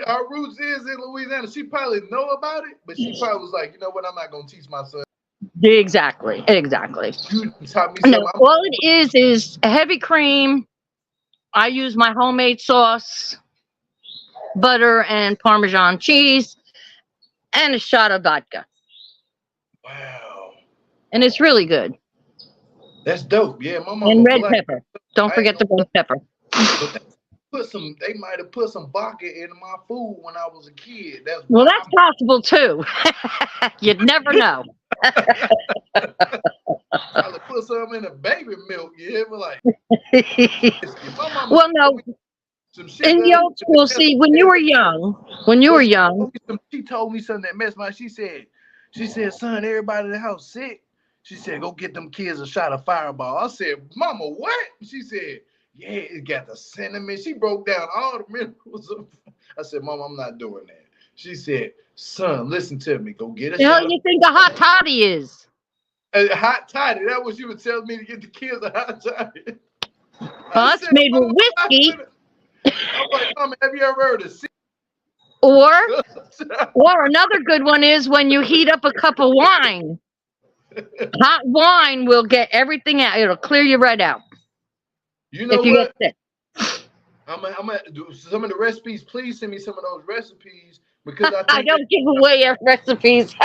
our roots is in Louisiana. She probably know about it, but she probably was like, you know what, I'm not gonna teach my son. Exactly. You taught me no, all it is a heavy cream. I use my homemade sauce. butter and Parmesan cheese, and a shot of vodka. Wow. And it's really good. That's dope. Yeah, my mama And red black. pepper. Don't forget the red pepper. But they might have put some vodka in my food when I was a kid. Well, that's possible too. You'd never know. I put some in the baby milk. You hear me? Like, well, no. In the old school, see, when you were young, she told me something that messed my. She said, son, everybody in the house sick. She said, go get them kids a shot of Fireball. I said, Mama, what? She said, yeah, it got the cinnamon. She broke down all the minerals. I said, Mama, I'm not doing that. She said, son, listen to me. Go get a shot. How do you think a hot toddy is? A hot toddy. That was you would tell me to get the kids a hot toddy. Well, that's made with whiskey. I'm like, Mama, have you ever heard of or another good one is when you heat up a cup of wine. Hot wine will get everything out. It'll clear you right out. You know if you what? Get sick. I'm gonna do some of the recipes. Please send me some of those recipes because I don't give away recipes.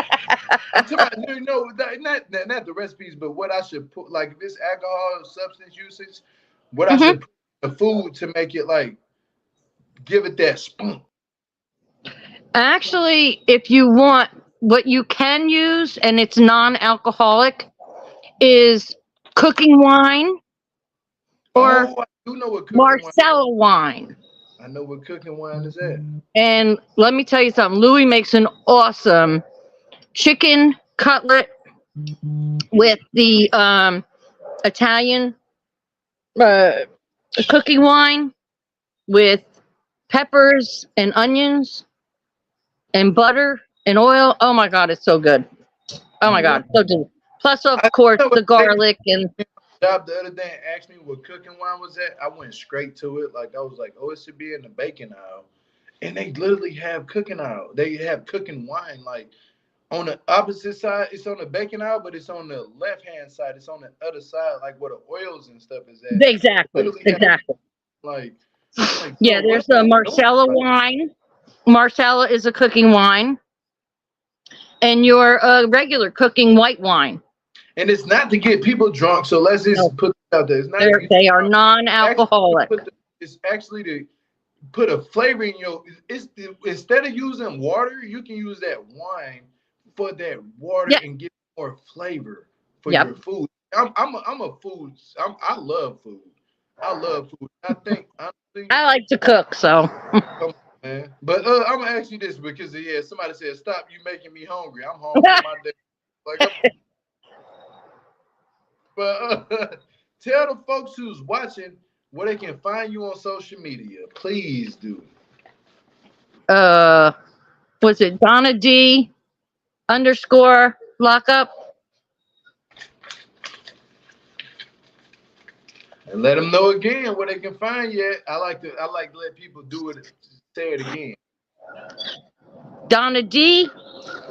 You know, not the recipes, but what I should put, like if it's alcohol, substance usage, what I should put in the food to make it like give it that spunk. Actually, if you want, what you can use, and it's non-alcoholic, is cooking wine or Marcella wine. I know what cooking wine is at. And let me tell you something. Louie makes an awesome chicken cutlet with the Italian cooking wine with peppers and onions and butter and oil. Oh my God, it's so good. Oh my God, so good. Plus, of course, the garlic and. The other day asked me what cooking wine was at. I went straight to it. Like I was like, oh, it should be in the baking aisle. And they literally have cooking aisle. They have cooking wine. Like on the opposite side, it's on the baking aisle, but it's on the left-hand side. It's on the other side, like where the oils and stuff is at. Exactly. Like yeah, there's the Marcella wine. Marcella is a cooking wine. And your regular cooking white wine. And it's not to get people drunk, so let's just put it out there. It's not they are non-alcoholic. It's actually to put a flavor in your. Instead of using water, you can use that wine for that water and get more flavor for your food. I love food. I love food. I like to cook, so. Man. But I'm gonna ask you this because somebody said, "Stop! You making me hungry. I'm hungry my day." Like. But tell the folks who's watching where they can find you on social media. Please do. Was it Donna D _lockup? And let them know again where they can find you at. I like to let people do it. Say it again. Donna D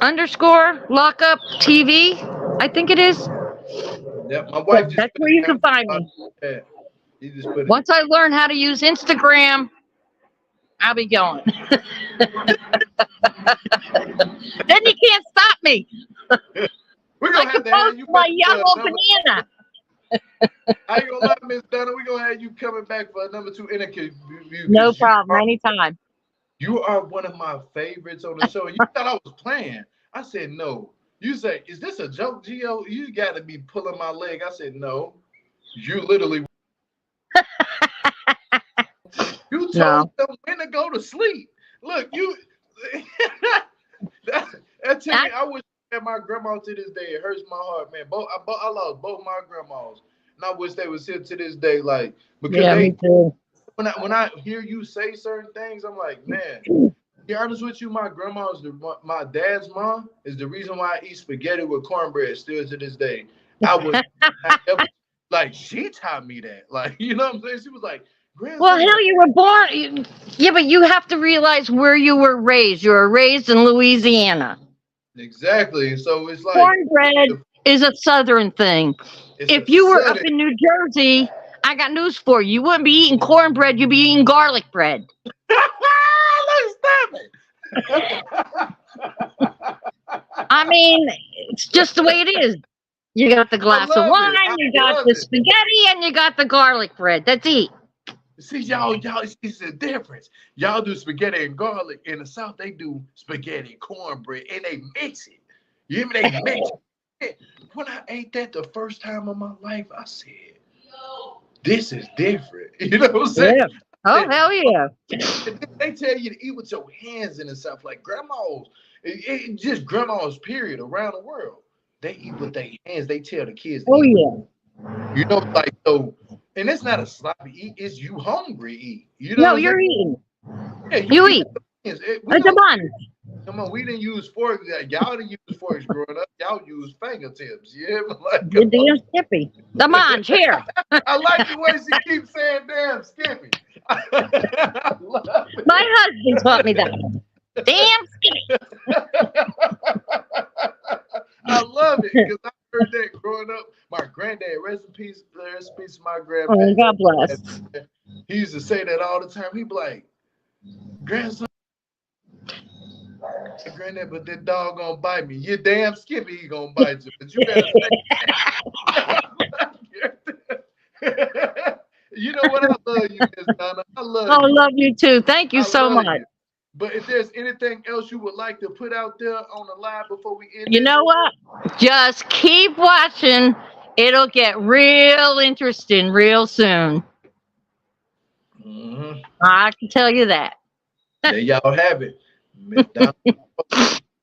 _lockup TV. I think it is. Yeah, my wife. That's where you can find me. Once I learn how to use Instagram, I'll be going. Then you can't stop me. We're gonna have to have you my yellow banana. I ain't gonna lie, Miss Donna. We're gonna have you coming back for a number 2 interview. No problem. Anytime. You are one of my favorites on the show. You thought I was playing. I said no. You say, is this a joke, Gio? You got to be pulling my leg. I said, no. You literally. You told them when to go to sleep. Look, you. that to me, I wish I had my grandma to this day. It hurts my heart, man. I lost both my grandmas. And I wish they was here to this day. Like, because me too. When I hear you say certain things, I'm like, man. To be honest with you, my grandma my dad's mom is the reason why I eat spaghetti with cornbread still to this day. Like she taught me that. Like, you know what I'm saying? She was like, well, hell, you were born. Yeah, but you have to realize where you were raised. You were raised in Louisiana. Exactly. So it's like cornbread is a Southern thing. If you were up in New Jersey, I got news for you. You wouldn't be eating cornbread. You'd be eating garlic bread. I mean, it's just the way it is. You got the glass of love wine, it. I you got love the it. spaghetti, and you got the garlic bread. That's it. See, y'all, it's the difference. Y'all do spaghetti and garlic. In the South, they do spaghetti and cornbread, and they mix it. You hear me? They mix it. When I ate that the first time in my life, I said, this is different. You know what I'm saying? Yeah. Oh, hell yeah. They tell you to eat with your hands in the South, like grandmas. Just grandmas, period, around the world. They eat with their hands. They tell the kids to Oh, eat. yeah. You know, like so. And it's not a sloppy eat. It's you hungry eat. You know what No, I'm saying? you're eating. Yeah, you You eat eat. with your hands. We It's a don't. bun. Come on, we didn't use forks. Y'all didn't use forks growing up. Y'all used fingertips. Yeah, like The come on. damn Skippy. The munch, here. I like the way she keeps saying "damn Skippy." I love My it. husband taught me that. Damn Skippy. I love it because I heard that growing up. My granddad, rest in peace to my Oh, grandpa. God bless. He used to say that all the time. He'd be like, "Grandson, granddad, but that dog gonna bite me. You damn Skippy, he gonna bite you. But you better say." You know what? I love you, Miss Donna. I love Oh, you. love you too. Thank you I so love much. you. But if there's anything else you would like to put out there on the live before we end You this, know what? Just keep watching. It'll get real interesting real soon. mhm, I can tell you that. there y'all have it. Miss Donna.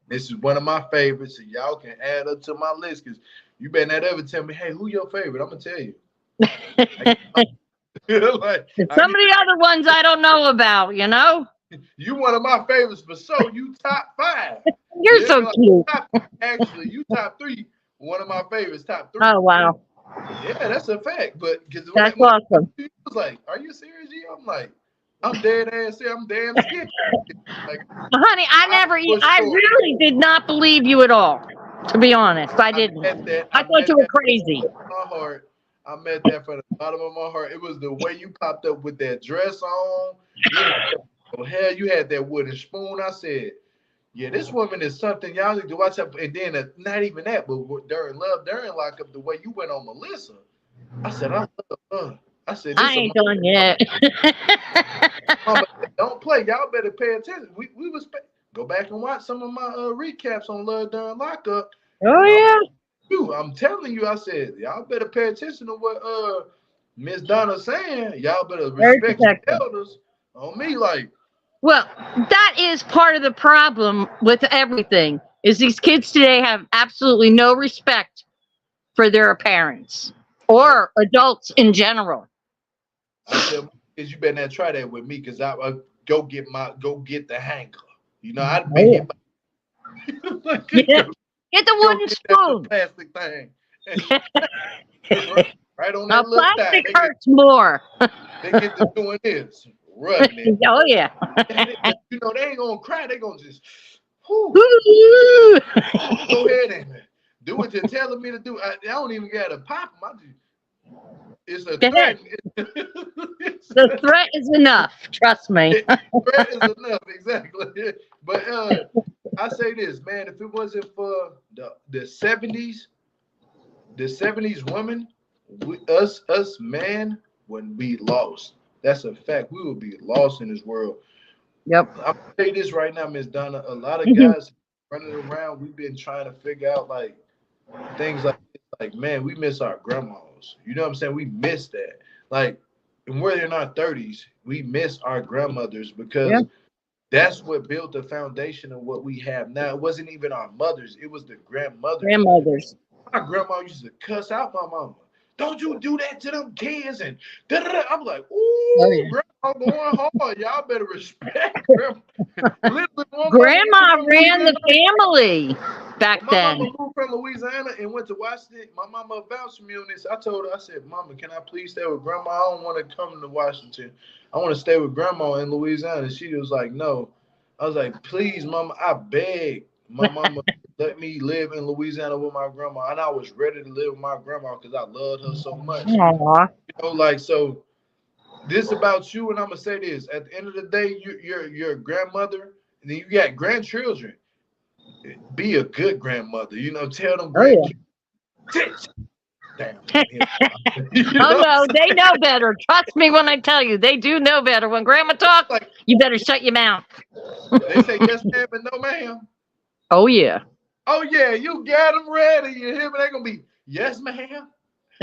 This is one of my favorites, so y'all can add up to my list because you better not ever tell me, hey, who your favorite? I'm gonna tell you. Like, Some of the other ones I don't know about, you know? you one of my favorites, but so you top five. You're Yeah, so like, cute. actually, you top three. One of my favorites, top three. Oh, wow. Yeah, that's a fact. But because That's when awesome. I was like, "Are you serious, G?" I'm like, "I'm dead ass serious. I'm damn scared." Like, Honey, I for I sure. really did not believe you at all. To be honest, I didn't. I I thought met you were that crazy. from my heart. I met that from the bottom of my heart. It was the way you popped up with that dress on. You didn't your hair. You had that wooden spoon. I said, "Yeah, this woman is something y'all need to watch out." And then not even that, but during lockup, the way you went on Melissa, I said, "I love her." I said, I "This a ain't done yet. mama don't play. Y'all better pay attention." We was go back and watch some of my recaps on Love During Lockup. Oh, And yeah. I'm telling you, I said, y'all better pay attention to what Miss Donna saying. Y'all better Very respect your protective. elders on me. Like, Well, that is part of the problem with everything. Is these kids today have absolutely no respect for their parents yeah, or adults in general. I tell my kids, you better not try that with me because I go get the hanger. You know, I've been hit Oh, by like, yeah. Get the go wooden get that little spoon. plastic thing. Right on Now, that little thigh. plastic hurts more. They get to doing this, rubbing it. Oh, yeah. You know, they ain't gonna cry. They gonna just, whoo, Ooh. go ahead and do what you're telling me to do. I don't even gotta pop them. It's a Go ahead. threat. It's The threat is enough. Trust me. threat is enough, exactly. But I say this, man. If it wasn't for the '70s women, us man would be lost. That's a fact. We would be lost in this world. Yep. I'm gonna tell you this right now, Miss Donna. A lot of guys running around. We've been trying to figure out like things like this. Like, man, we miss our grandmas. You know what I'm saying? We miss that. Like, and we're in our 30s, we miss our grandmothers Yeah. because that's what built the foundation of what we have now. It wasn't even our mothers; it was the grandmothers. Grandmothers. My grandma used to cuss out my mama. Don't you do that to them kids and da da da. I'm like, Oh, ooh, yeah. grandma going hard. Y'all better respect grandma. Literally, one mama moved Grandma from ran the Louisiana. family back When my then. mama moved from Louisiana and went to Washington, my mama vouched for me on this. I told her, I said, Mama, can I please stay with grandma? I don't want to come to Washington. I want to stay with grandma in Louisiana. She was like, no. I was like, please, mama, I beg my mama let me live in Louisiana with my grandma. And I was ready to live with my grandma because I loved her so much. Aw. You know, like so this about you, and I'm gonna say this: at the end of the day, you're a grandmother, and then you got grandchildren. Be a good grandmother. You know, tell them Oh grandkids. Damn. You Oh know, no, they know better. Trust me when I tell you, they do know better. When grandma talks, like you better shut your mouth. they say yes, ma'am, and no, ma'am. Oh yeah. Oh yeah, you got them ready. You hear me? They gonna be yes, ma'am.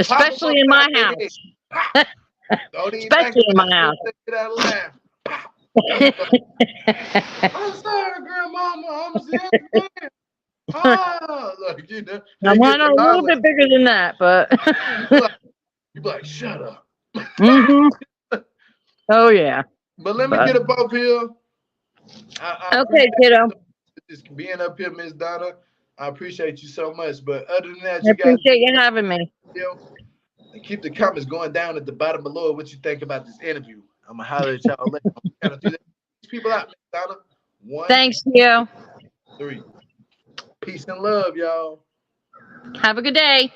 Pop them Especially in my upside their head. house. Pop. Don't even think Especially in about my it. house. Just take it out of laugh. Pop. And you like, I'm sorry, grandmama. I'm serious, man. Ah, like you know, Now they get mine the are a little holler. bit bigger than that, but You be like, shut up. hmm. Oh yeah. But let me But get up up here. I okay, appreciate kiddo. you just being up here, Miss Donna. I appreciate you so much. But other than that, I you guys appreciate you having me. and keep the comments going down at the bottom below what you think about this interview. I'm gonna holler at y'all later. I'm gonna do that. These people out, Miss Donna. 1, Thanks, you. 3. Peace and love, y'all. Have a good day.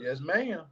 Yes, ma'am.